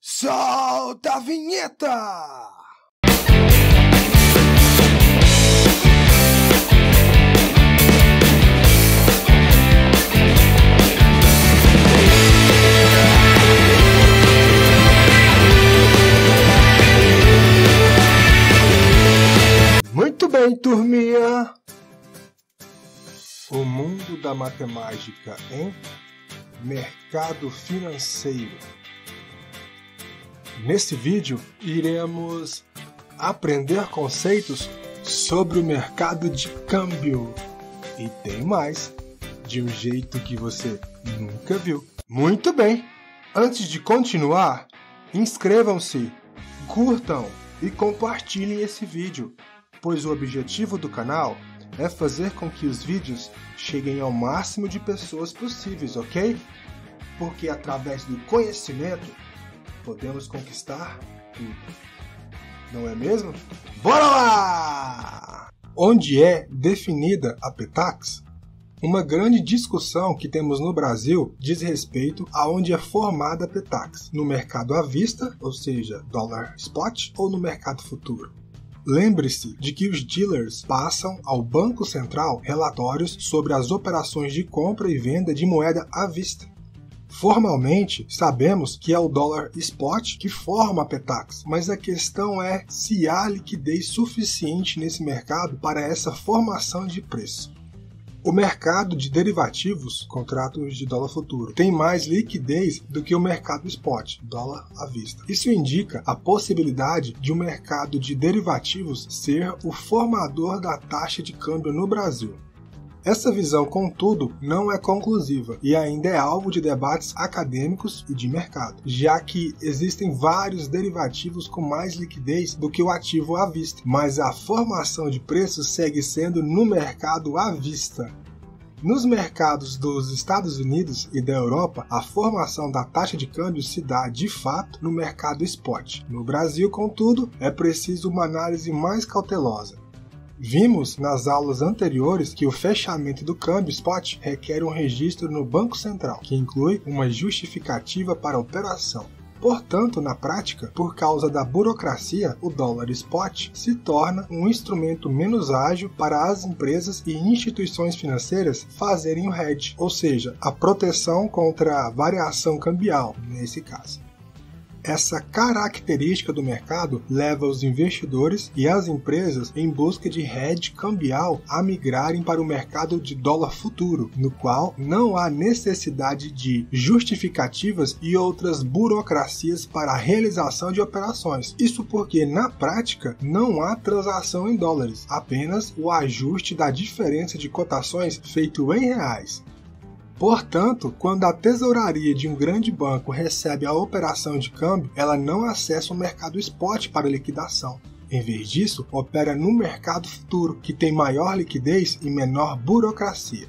Solta a vinheta! Muito bem, turminha! O mundo da matemática em mercado financeiro. Nesse vídeo, iremos aprender conceitos sobre o mercado de câmbio. E tem mais, de um jeito que você nunca viu. Muito bem! Antes de continuar, inscrevam-se, curtam e compartilhem esse vídeo, pois o objetivo do canal é fazer com que os vídeos cheguem ao máximo de pessoas possíveis, ok? Porque através do conhecimento podemos conquistar tudo. Não é mesmo? Bora lá! Onde é definida a PETAX? Uma grande discussão que temos no Brasil diz respeito a onde é formada a PETAX, no mercado à vista, ou seja, dólar spot, ou no mercado futuro. Lembre-se de que os dealers passam ao Banco Central relatórios sobre as operações de compra e venda de moeda à vista. Formalmente, sabemos que é o dólar spot que forma a PETAX, mas a questão é se há liquidez suficiente nesse mercado para essa formação de preço. O mercado de derivativos, contratos de dólar futuro, tem mais liquidez do que o mercado spot, dólar à vista. Isso indica a possibilidade de um mercado de derivativos ser o formador da taxa de câmbio no Brasil. Essa visão, contudo, não é conclusiva e ainda é alvo de debates acadêmicos e de mercado, já que existem vários derivativos com mais liquidez do que o ativo à vista, mas a formação de preços segue sendo no mercado à vista. Nos mercados dos Estados Unidos e da Europa, a formação da taxa de câmbio se dá, de fato, no mercado spot. No Brasil, contudo, é preciso uma análise mais cautelosa. Vimos nas aulas anteriores que o fechamento do câmbio spot requer um registro no Banco Central, que inclui uma justificativa para a operação. Portanto, na prática, por causa da burocracia, o dólar spot se torna um instrumento menos ágil para as empresas e instituições financeiras fazerem o hedge, ou seja, a proteção contra a variação cambial, nesse caso. Essa característica do mercado leva os investidores e as empresas em busca de hedge cambial a migrarem para o mercado de dólar futuro, no qual não há necessidade de justificativas e outras burocracias para a realização de operações. Isso porque, na prática, não há transação em dólares, apenas o ajuste da diferença de cotações feito em reais. Portanto, quando a tesouraria de um grande banco recebe a operação de câmbio, ela não acessa o mercado spot para liquidação. Em vez disso, opera no mercado futuro, que tem maior liquidez e menor burocracia.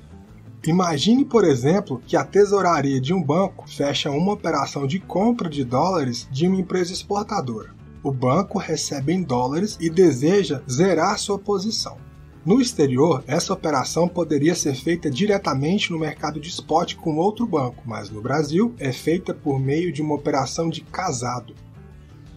Imagine, por exemplo, que a tesouraria de um banco fecha uma operação de compra de dólares de uma empresa exportadora. O banco recebe em dólares e deseja zerar sua posição. No exterior, essa operação poderia ser feita diretamente no mercado de spot com outro banco, mas no Brasil é feita por meio de uma operação de casado.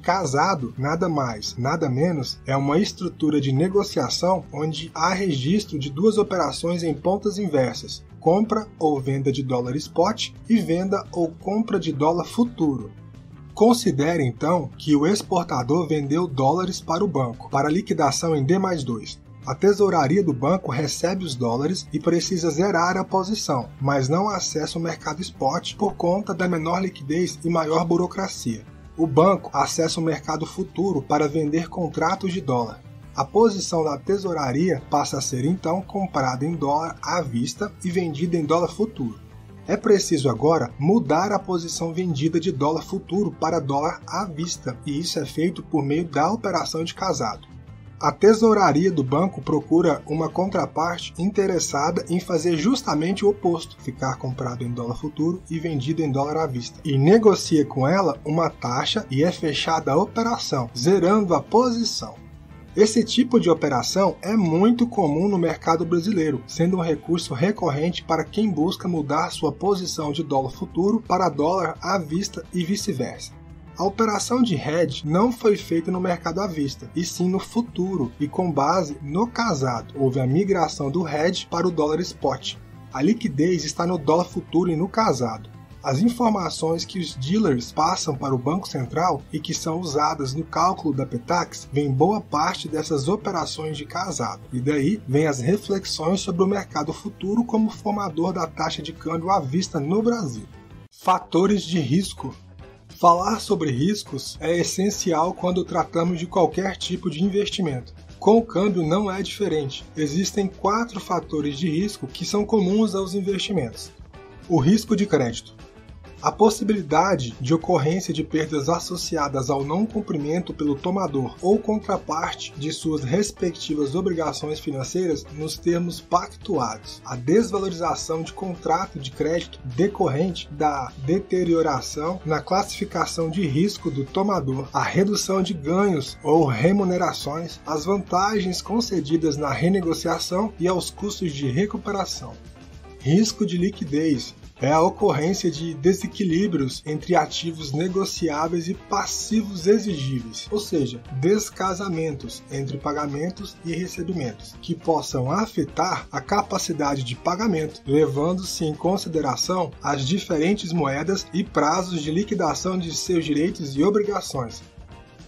Casado, nada mais, nada menos, é uma estrutura de negociação onde há registro de duas operações em pontas inversas, compra ou venda de dólar spot e venda ou compra de dólar futuro. Considere então que o exportador vendeu dólares para o banco, para liquidação em D+2. A tesouraria do banco recebe os dólares e precisa zerar a posição, mas não acessa o mercado spot por conta da menor liquidez e maior burocracia. O banco acessa o mercado futuro para vender contratos de dólar. A posição da tesouraria passa a ser então comprada em dólar à vista e vendida em dólar futuro. É preciso agora mudar a posição vendida de dólar futuro para dólar à vista, e isso é feito por meio da operação de casado. A tesouraria do banco procura uma contraparte interessada em fazer justamente o oposto, ficar comprado em dólar futuro e vendido em dólar à vista, e negocia com ela uma taxa e é fechada a operação, zerando a posição. Esse tipo de operação é muito comum no mercado brasileiro, sendo um recurso recorrente para quem busca mudar sua posição de dólar futuro para dólar à vista e vice-versa. A operação de hedge não foi feita no mercado à vista, e sim no futuro e com base no casado. Houve a migração do hedge para o dólar spot. A liquidez está no dólar futuro e no casado. As informações que os dealers passam para o Banco Central e que são usadas no cálculo da PETAX vem boa parte dessas operações de casado. E daí vem as reflexões sobre o mercado futuro como formador da taxa de câmbio à vista no Brasil. Fatores de risco. Falar sobre riscos é essencial quando tratamos de qualquer tipo de investimento. Com o câmbio não é diferente. Existem 4 fatores de risco que são comuns aos investimentos. O risco de crédito. A possibilidade de ocorrência de perdas associadas ao não cumprimento pelo tomador ou contraparte de suas respectivas obrigações financeiras nos termos pactuados. A desvalorização de contrato de crédito decorrente da deterioração na classificação de risco do tomador, a redução de ganhos ou remunerações, as vantagens concedidas na renegociação e aos custos de recuperação. Risco de liquidez. É a ocorrência de desequilíbrios entre ativos negociáveis e passivos exigíveis, ou seja, descasamentos entre pagamentos e recebimentos, que possam afetar a capacidade de pagamento, levando-se em consideração as diferentes moedas e prazos de liquidação de seus direitos e obrigações.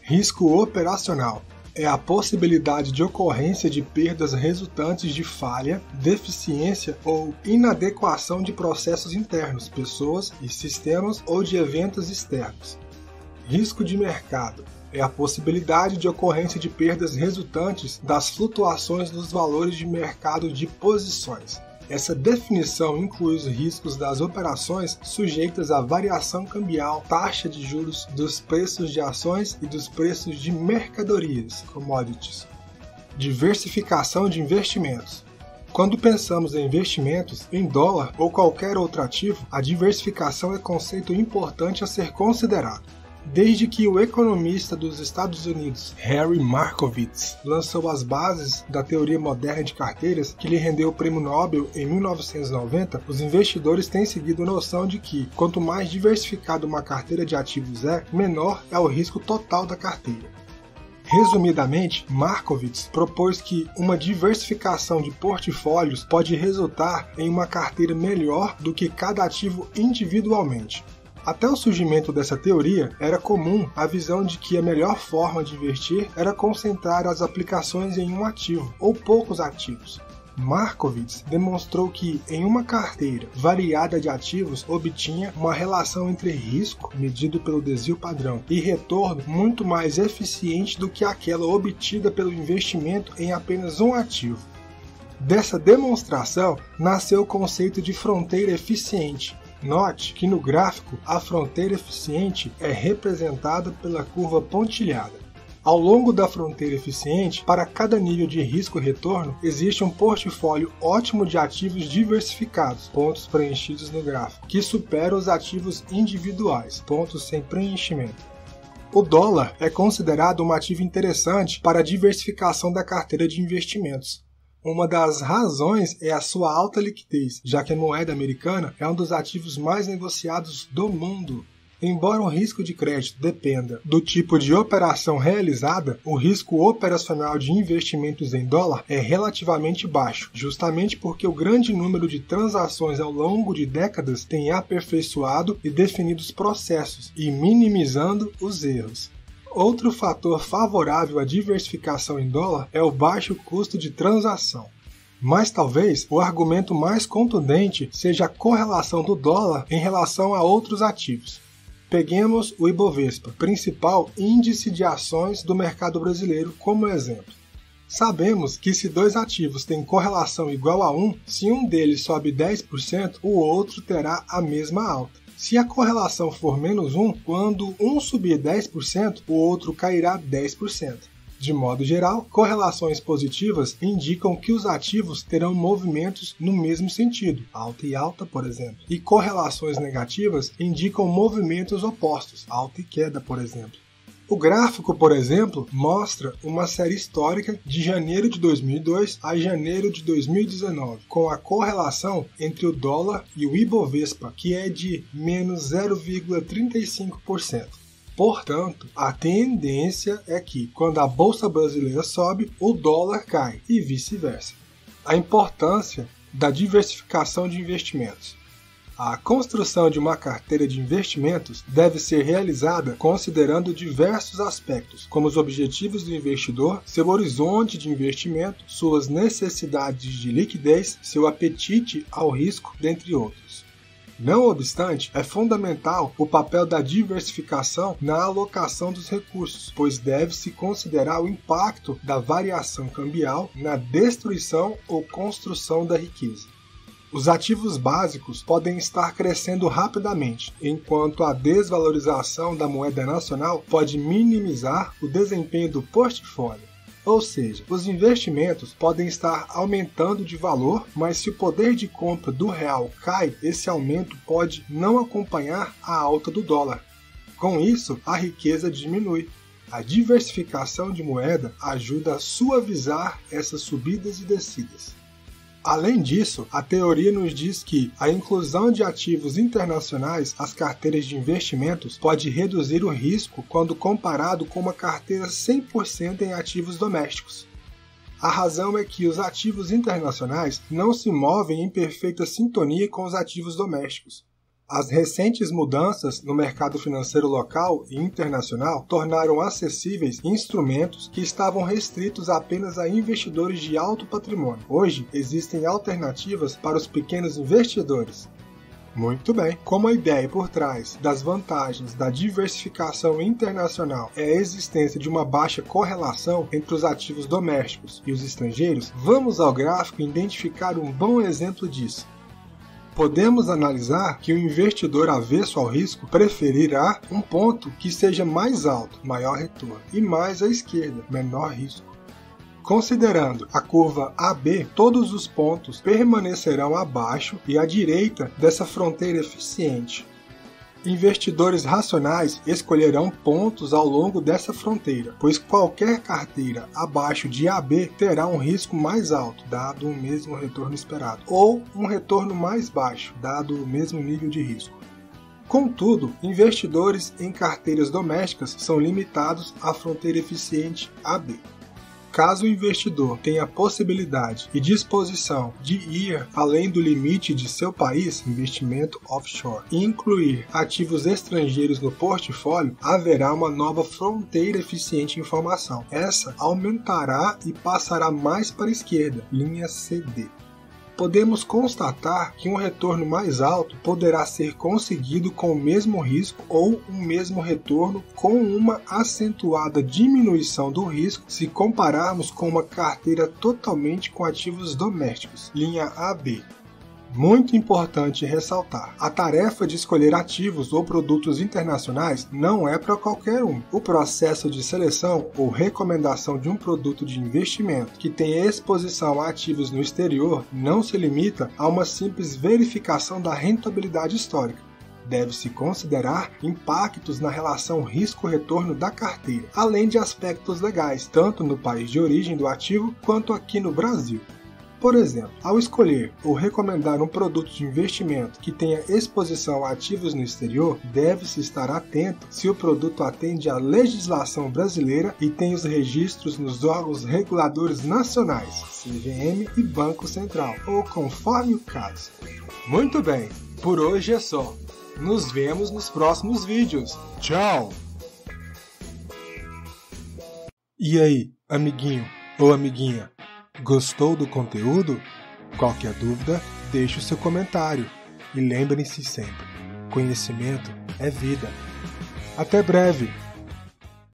Risco operacional. É a possibilidade de ocorrência de perdas resultantes de falha, deficiência ou inadequação de processos internos, pessoas e sistemas ou de eventos externos. Risco de mercado. É a possibilidade de ocorrência de perdas resultantes das flutuações dos valores de mercado de posições. Essa definição inclui os riscos das operações sujeitas à variação cambial, taxa de juros, dos preços de ações e dos preços de mercadorias, commodities. Diversificação de investimentos. Quando pensamos em investimentos em dólar ou qualquer outro ativo, a diversificação é conceito importante a ser considerado. Desde que o economista dos Estados Unidos, Harry Markowitz, lançou as bases da teoria moderna de carteiras, que lhe rendeu o Prêmio Nobel em 1990, os investidores têm seguido a noção de que, quanto mais diversificada uma carteira de ativos é, menor é o risco total da carteira. Resumidamente, Markowitz propôs que uma diversificação de portfólios pode resultar em uma carteira melhor do que cada ativo individualmente. Até o surgimento dessa teoria, era comum a visão de que a melhor forma de investir era concentrar as aplicações em um ativo, ou poucos ativos. Markowitz demonstrou que, em uma carteira variada de ativos, obtinha uma relação entre risco, medido pelo desvio padrão, e retorno muito mais eficiente do que aquela obtida pelo investimento em apenas um ativo. Dessa demonstração, nasceu o conceito de fronteira eficiente. Note que no gráfico a fronteira eficiente é representada pela curva pontilhada. Ao longo da fronteira eficiente, para cada nível de risco-retorno, existe um portfólio ótimo de ativos diversificados, pontos preenchidos no gráfico, que supera os ativos individuais, pontos sem preenchimento. O dólar é considerado um ativo interessante para a diversificação da carteira de investimentos. Uma das razões é a sua alta liquidez, já que a moeda americana é um dos ativos mais negociados do mundo. Embora o risco de crédito dependa do tipo de operação realizada, o risco operacional de investimentos em dólar é relativamente baixo, justamente porque o grande número de transações ao longo de décadas tem aperfeiçoado e definido os processos e minimizando os erros. Outro fator favorável à diversificação em dólar é o baixo custo de transação. Mas talvez o argumento mais contundente seja a correlação do dólar em relação a outros ativos. Peguemos o Ibovespa, principal índice de ações do mercado brasileiro, como exemplo. Sabemos que se dois ativos têm correlação igual a 1, se um deles sobe 10%, o outro terá a mesma alta. Se a correlação for menos 1, quando um subir 10%, o outro cairá 10%. De modo geral, correlações positivas indicam que os ativos terão movimentos no mesmo sentido, alta e alta, por exemplo. E correlações negativas indicam movimentos opostos, alta e queda, por exemplo. O gráfico, por exemplo, mostra uma série histórica de janeiro de 2002 a janeiro de 2019, com a correlação entre o dólar e o Ibovespa, que é de menos 0,35%. Portanto, a tendência é que, quando a bolsa brasileira sobe, o dólar cai e vice-versa. A importância da diversificação de investimentos. A construção de uma carteira de investimentos deve ser realizada considerando diversos aspectos, como os objetivos do investidor, seu horizonte de investimento, suas necessidades de liquidez, seu apetite ao risco, dentre outros. Não obstante, é fundamental o papel da diversificação na alocação dos recursos, pois deve-se considerar o impacto da variação cambial na destruição ou construção da riqueza. Os ativos básicos podem estar crescendo rapidamente, enquanto a desvalorização da moeda nacional pode minimizar o desempenho do portfólio. Ou seja, os investimentos podem estar aumentando de valor, mas se o poder de compra do real cai, esse aumento pode não acompanhar a alta do dólar. Com isso, a riqueza diminui. A diversificação de moeda ajuda a suavizar essas subidas e descidas. Além disso, a teoria nos diz que a inclusão de ativos internacionais às carteiras de investimentos pode reduzir o risco quando comparado com uma carteira 100% em ativos domésticos. A razão é que os ativos internacionais não se movem em perfeita sintonia com os ativos domésticos. As recentes mudanças no mercado financeiro local e internacional tornaram acessíveis instrumentos que estavam restritos apenas a investidores de alto patrimônio. Hoje, existem alternativas para os pequenos investidores. Muito bem, como a ideia por trás das vantagens da diversificação internacional é a existência de uma baixa correlação entre os ativos domésticos e os estrangeiros, vamos ao gráfico identificar um bom exemplo disso. Podemos analisar que o investidor avesso ao risco preferirá um ponto que seja mais alto, maior retorno, e mais à esquerda, menor risco. Considerando a curva AB, todos os pontos permanecerão abaixo e à direita dessa fronteira eficiente. Investidores racionais escolherão pontos ao longo dessa fronteira, pois qualquer carteira abaixo de AB terá um risco mais alto, dado o mesmo retorno esperado, ou um retorno mais baixo, dado o mesmo nível de risco. Contudo, investidores em carteiras domésticas são limitados à fronteira eficiente AB. Caso o investidor tenha a possibilidade e disposição de ir além do limite de seu país, investimento offshore, e incluir ativos estrangeiros no portfólio, haverá uma nova fronteira eficiente em formação. Essa aumentará e passará mais para a esquerda, linha CD. Podemos constatar que um retorno mais alto poderá ser conseguido com o mesmo risco ou um mesmo retorno com uma acentuada diminuição do risco se compararmos com uma carteira totalmente com ativos domésticos, linha AB. Muito importante ressaltar, a tarefa de escolher ativos ou produtos internacionais não é para qualquer um. O processo de seleção ou recomendação de um produto de investimento que tenha exposição a ativos no exterior não se limita a uma simples verificação da rentabilidade histórica. Deve-se considerar impactos na relação risco-retorno da carteira, além de aspectos legais, tanto no país de origem do ativo quanto aqui no Brasil. Por exemplo, ao escolher ou recomendar um produto de investimento que tenha exposição a ativos no exterior, deve-se estar atento se o produto atende à legislação brasileira e tem os registros nos órgãos reguladores nacionais, CVM e Banco Central, ou conforme o caso. Muito bem, por hoje é só. Nos vemos nos próximos vídeos. Tchau! E aí, amiguinho ou amiguinha? Gostou do conteúdo? Qualquer dúvida, deixe o seu comentário. E lembrem-se sempre, conhecimento é vida. Até breve!